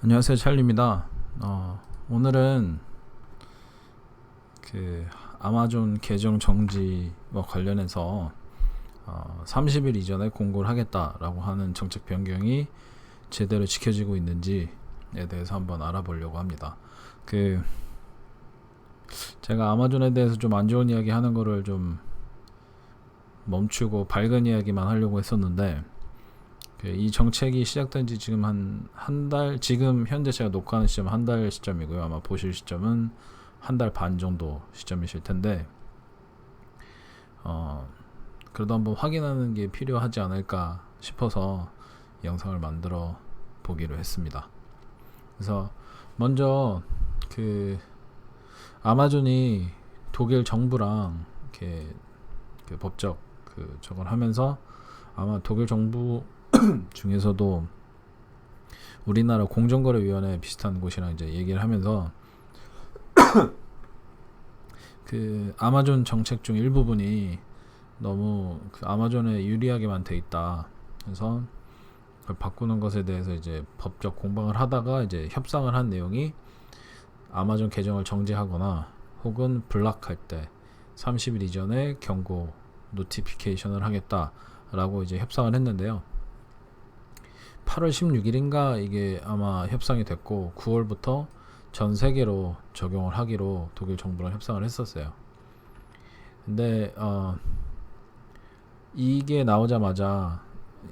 안녕하세요, 찰리입니다. 오늘은 그 아마존 계정 정지와 관련해서 30일 이전에 공고를 하겠다라고 하는 정책 변경이 제대로 지켜지고 있는지에 대해서 한번 알아보려고 합니다. 제가 아마존에 대해서 좀 안 좋은 이야기 하는 거를 좀 멈추고 밝은 이야기만 하려고 했었는데, 이 정책이 시작된 지 지금 한 달, 지금 현재 제가 녹화하는 시점 한 달 시점이고요. 아마 보실 시점은 한 달 반 정도 시점이실 텐데, 그래도 한번 확인하는 게 필요하지 않을까 싶어서 영상을 만들어 보기로 했습니다. 그래서 먼저 아마존이 독일 정부랑 이렇게 법적 저걸 하면서, 아마 독일 정부 중에서도 우리나라 공정거래위원회 비슷한 곳이랑 이제 얘기를 하면서 아마존 정책 중 일부분이 너무 아마존에 유리하게만 돼 있다. 그래서 그걸 바꾸는 것에 대해서 이제 법적 공방을 하다가 이제 협상을 한 내용이 아마존 계정을 정지하거나 혹은 블락할 때 30일 이전에 경고 노티피케이션을 하겠다라고 이제 협상을 했는데요. 8월 16일인가 이게 아마 협상이 됐고 9월부터 전 세계로 적용을 하기로 독일 정부랑 협상을 했었어요. 근데 이게 나오자마자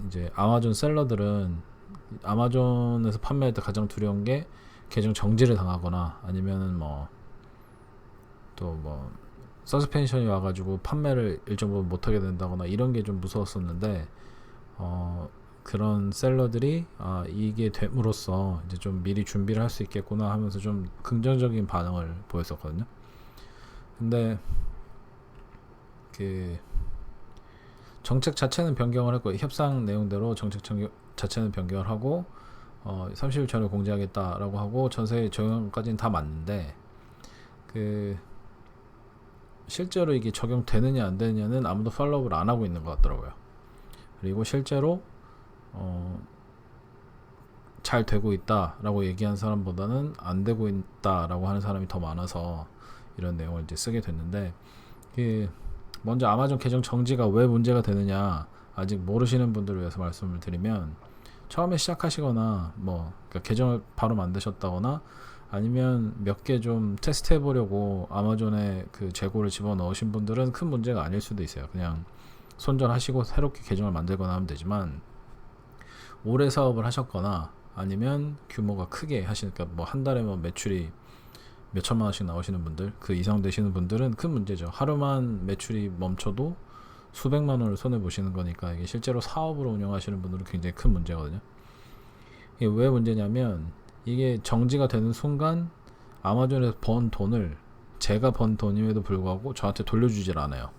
이제 아마존 셀러들은 아마존에서 판매할 때 가장 두려운 게 계정 정지를 당하거나 아니면은 서스펜션이 와가지고 판매를 일정 부분 못하게 된다거나 이런 게 좀 무서웠었는데, 그런 셀러들이 이게 됨으로써 이제 좀 미리 준비를 할 수 있겠구나 하면서 좀 긍정적인 반응을 보였었거든요. 근데 정책 자체는 변경을 했고, 협상 내용대로 정책 자체는 변경을 하고 30일 전에 공지하겠다라고 하고 전세 적용까지는 다 맞는데, 실제로 이게 적용되느냐 안 되느냐는 아무도 팔로우를 안 하고 있는 것 같더라고요. 그리고 실제로 잘 되고 있다라고 얘기한 사람보다는 안 되고 있다라고 하는 사람이 더 많아서 이런 내용을 이제 쓰게 됐는데, 먼저 아마존 계정 정지가 왜 문제가 되느냐 아직 모르시는 분들을 위해서 말씀을 드리면, 처음에 시작하시거나 그러니까 계정을 바로 만드셨다거나 아니면 몇 개 좀 테스트 해보려고 아마존에 재고를 집어넣으신 분들은 큰 문제가 아닐 수도 있어요. 그냥 손절하시고 새롭게 계정을 만들거나 하면 되지만, 오래 사업을 하셨거나 아니면 규모가 크게 하시니까 한 달에 매출이 몇 천만 원씩 나오시는 분들, 그 이상 되시는 분들은 큰 문제죠. 하루만 매출이 멈춰도 수백만 원을 손해 보시는 거니까 이게 실제로 사업으로 운영하시는 분들은 굉장히 큰 문제거든요. 이게 왜 문제냐면, 이게 정지가 되는 순간 아마존에서 번 돈을, 제가 번 돈임에도 불구하고 저한테 돌려주질 않아요.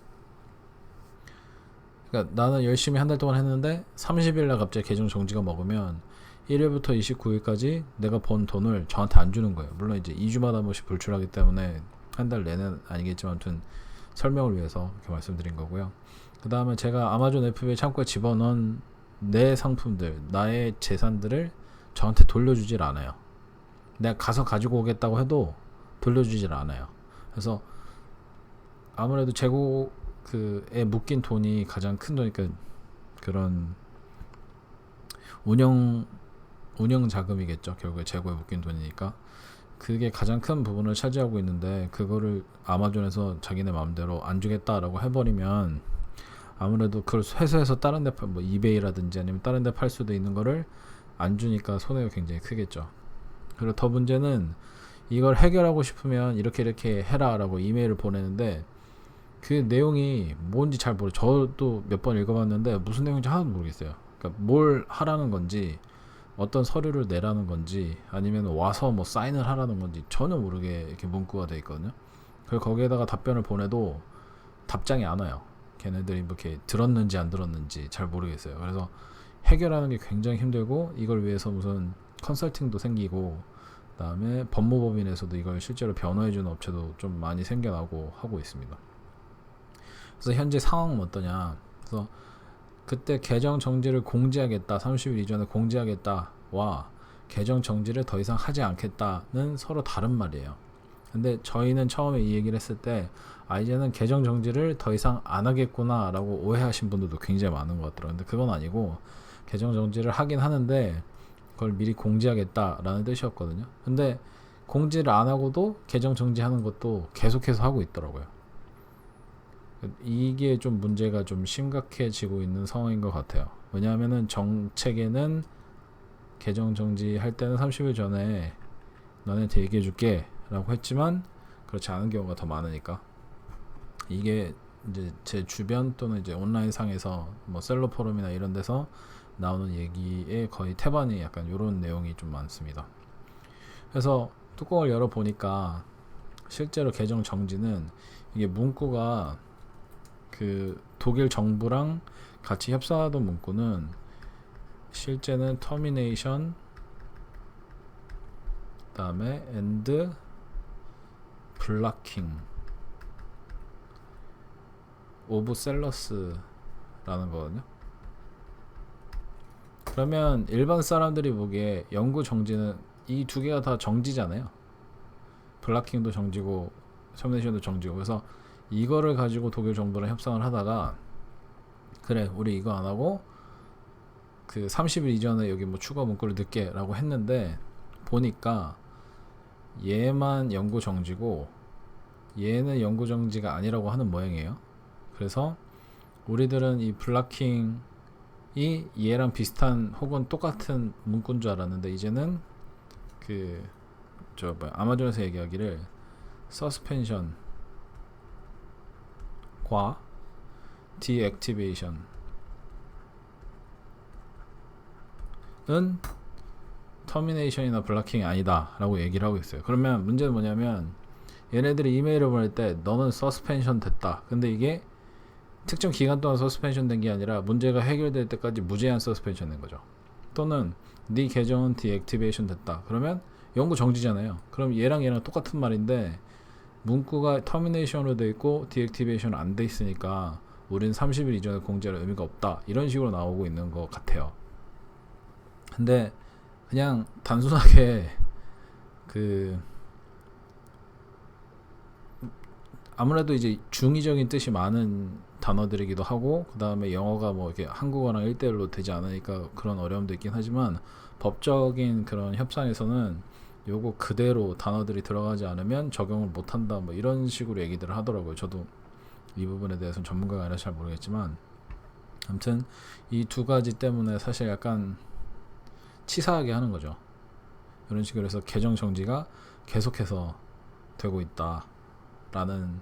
그러니까 나는 열심히 한 달 동안 했는데 30일날 갑자기 계정 정지가 먹으면 1일부터 29일까지 내가 번 돈을 저한테 안 주는 거예요. 물론 이제 2주마다 한 번씩 불출하기 때문에 한 달 내는 아니겠지만, 아무튼 설명을 위해서 이렇게 말씀드린 거고요. 그 다음에 제가 아마존 FBA 창고에 집어넣은 내 상품들, 나의 재산들을 저한테 돌려주질 않아요. 내가 가서 가지고 오겠다고 해도 돌려주질 않아요. 그래서 아무래도 재고에 묶인 돈이 가장 큰 돈이니까, 그런 운영 자금이겠죠. 결국에 재고에 묶인 돈이니까 그게 가장 큰 부분을 차지하고 있는데, 그거를 아마존에서 자기네 마음대로 안 주겠다라고 해버리면 아무래도 그걸 회수해서 다른 데 이베이라든지 아니면 다른 데 팔 수도 있는 거를 안 주니까 손해가 굉장히 크겠죠. 그리고 더 문제는, 이걸 해결하고 싶으면 이렇게 해라 라고 이메일을 보내는데 그 내용이 뭔지 잘 모르. 저도 몇 번 읽어봤는데 무슨 내용인지 하나도 모르겠어요. 그러니까 뭘 하라는 건지, 어떤 서류를 내라는 건지, 아니면 와서 사인을 하라는 건지 전혀 모르게 이렇게 문구가 돼 있거든요. 그리고 거기에다가 답변을 보내도 답장이 안 와요. 걔네들이 이렇게 들었는지 안 들었는지 잘 모르겠어요. 그래서 해결하는 게 굉장히 힘들고, 이걸 위해서 무슨 컨설팅도 생기고, 그다음에 법무법인에서도 이걸 실제로 변호해주는 업체도 좀 많이 생겨나고 하고 있습니다. 그래서 현재 상황은 어떠냐. 그래서 그때 계정 정지를 공지하겠다, 30일 이전에 공지하겠다와 계정 정지를 더 이상 하지 않겠다는 서로 다른 말이에요. 근데 저희는 처음에 이 얘기를 했을 때 이제는 계정 정지를 더 이상 안 하겠구나 라고 오해하신 분들도 굉장히 많은 것 같더라고요. 근데 그건 아니고 계정 정지를 하긴 하는데 그걸 미리 공지하겠다라는 뜻이었거든요. 근데 공지를 안 하고도 계정 정지하는 것도 계속해서 하고 있더라고요. 이게 좀 문제가 좀 심각해지고 있는 상황인 것 같아요. 왜냐하면은 정책에는 계정 정지할 때는 30일 전에 너네한테 얘기해 줄게 라고 했지만 그렇지 않은 경우가 더 많으니까, 이게 이제 제 주변 또는 이제 온라인 상에서 뭐 셀러 포럼이나 이런 데서 나오는 얘기의 거의 태반이 약간 이런 내용이 좀 많습니다. 그래서 뚜껑을 열어 보니까 실제로 계정 정지는 이게 문구가 그 독일 정부랑 같이 협상하던 문구는 실제는 termination 그다음에 and blocking of sellers라는 거거든요. 그러면 일반 사람들이 보기에 영구 정지는 이 두 개가 다 정지잖아요. 블락킹도 정지고 터미네이션도 정지고. 그래서 이거를 가지고 독일 정부랑 협상을 하다가 그래 우리 이거 안 하고 그 30일 이전에 여기 뭐 추가 문구를 넣게 라고 했는데 보니까 얘만 영구 정지고 얘는 영구 정지가 아니라고 하는 모양이에요. 그래서 우리들은 이 블락킹이 얘랑 비슷한 혹은 똑같은 문구인 줄 알았는데 이제는 그 아마존에서 얘기하기를 서스펜션과 디액티베이션은 터미네이션이나 블락킹이 아니다 라고 얘기를 하고 있어요. 그러면 문제는 뭐냐면 얘네들이 이메일을 보낼 때 너는 서스펜션 됐다, 근데 이게 특정 기간 동안 서스펜션 된 게 아니라 문제가 해결될 때까지 무제한 서스펜션 된 거죠. 또는 네 계정은 디액티베이션 됐다, 그러면 영구 정지잖아요. 그럼 얘랑 똑같은 말인데 문구가 터미네이션으로 돼 있고 디액티베이션 안 돼 있으니까 우린 30일 이전에 공지할 의미가 없다, 이런 식으로 나오고 있는 것 같아요. 근데 그냥 단순하게 아무래도 이제 중의적인 뜻이 많은 단어들이기도 하고, 그 다음에 영어가 뭐 이렇게 한국어랑 1대1로 되지 않으니까 그런 어려움도 있긴 하지만 법적인 그런 협상에서는 요거 그대로 단어들이 들어가지 않으면 적용을 못한다 뭐 이런 식으로 얘기들을 하더라고요. 저도 이 부분에 대해서는 전문가가 아니라 잘 모르겠지만 아무튼 이 두 가지 때문에 사실 약간 치사하게 하는 거죠. 이런 식으로 해서 계정 정지가 계속해서 되고 있다 라는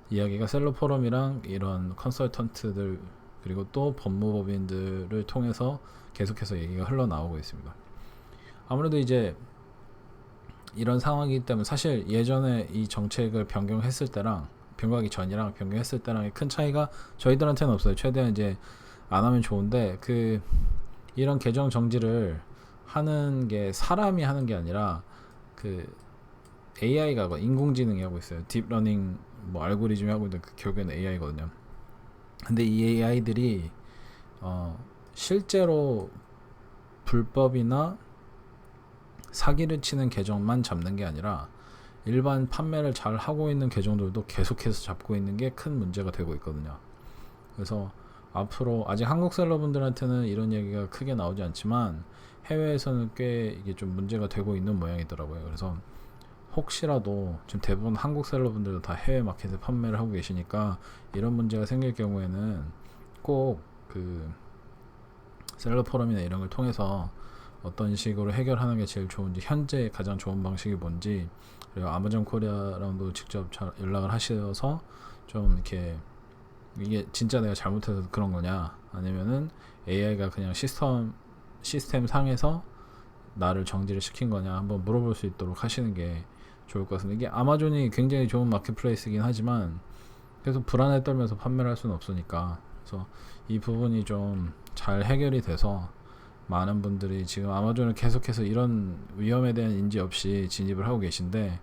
이야기가 셀러 포럼이랑 이런 컨설턴트들 그리고 또 법무법인들을 통해서 계속해서 얘기가 흘러나오고 있습니다. 아무래도 이제 이런 상황이기 때문에 사실 예전에 이 정책을 변경했을 때랑 변경하기 전이랑 변경했을 때랑의 큰 차이가 저희들한테는 없어요. 최대한 이제 안 하면 좋은데 이런 계정 정지를 하는 게 사람이 하는 게 아니라 AI가 인공지능이 하고 있어요. 딥러닝 뭐 알고리즘이 하고 있는 결국에는 AI거든요. 근데 이 AI들이 실제로 불법이나 사기를 치는 계정만 잡는 게 아니라 일반 판매를 잘 하고 있는 계정들도 계속해서 잡고 있는 게 큰 문제가 되고 있거든요. 그래서 앞으로 아직 한국 셀러분들한테는 이런 얘기가 크게 나오지 않지만 해외에서는 꽤 이게 좀 문제가 되고 있는 모양이더라고요. 그래서 혹시라도 지금 대부분 한국 셀러분들도 다 해외 마켓에 판매를 하고 계시니까 이런 문제가 생길 경우에는 꼭 셀러 포럼이나 이런 걸 통해서 어떤 식으로 해결하는 게 제일 좋은지, 현재 가장 좋은 방식이 뭔지, 그리고 아마존 코리아랑도 직접 연락을 하셔서 좀 이렇게 이게 진짜 내가 잘못해서 그런 거냐 아니면은 AI가 그냥 시스템 상에서 나를 정지를 시킨 거냐 한번 물어볼 수 있도록 하시는 게 좋을 것 같습니다. 이게 아마존이 굉장히 좋은 마켓플레이스이긴 하지만 계속 불안에 떨면서 판매를 할 수는 없으니까, 그래서 이 부분이 좀 잘 해결이 돼서 많은 분들이 지금 아마존을 계속해서 이런 위험에 대한 인지 없이 진입을 하고 계신데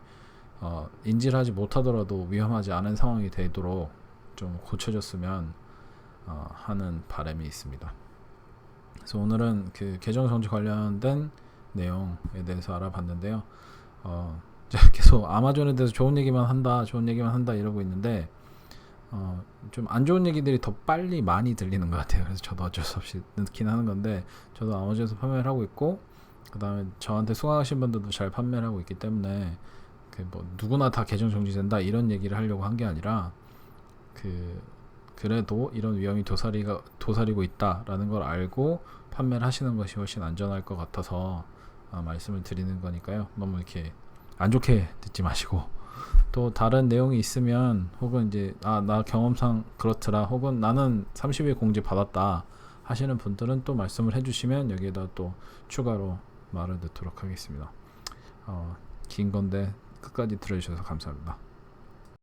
인지를 하지 못하더라도 위험하지 않은 상황이 되도록 좀 고쳐졌으면 하는 바람이 있습니다. 그래서 오늘은 계정 정지 관련된 내용에 대해서 알아봤는데요. 제가 계속 아마존에 대해서 좋은 얘기만 한다 이러고 있는데 좀 안 좋은 얘기들이 더 빨리 많이 들리는 것 같아요. 그래서 저도 어쩔 수 없이 넣긴 하는 건데, 저도 아마존에서 판매를 하고 있고, 그 다음에 저한테 수강하신 분들도 잘 판매를 하고 있기 때문에 뭐 누구나 다 계정 정지된다 이런 얘기를 하려고 한 게 아니라, 그래도 이런 위험이 도사리고 있다라는 걸 알고 판매를 하시는 것이 훨씬 안전할 것 같아서 말씀을 드리는 거니까요. 너무 이렇게 안 좋게 듣지 마시고, 또 다른 내용이 있으면, 혹은 이제 나 경험상 그렇더라, 혹은 나는 30일 공지 받았다 하시는 분들은 또 말씀을 해주시면 여기에다 또 추가로 말을 넣도록 하겠습니다. 긴 건데 끝까지 들어주셔서 감사합니다.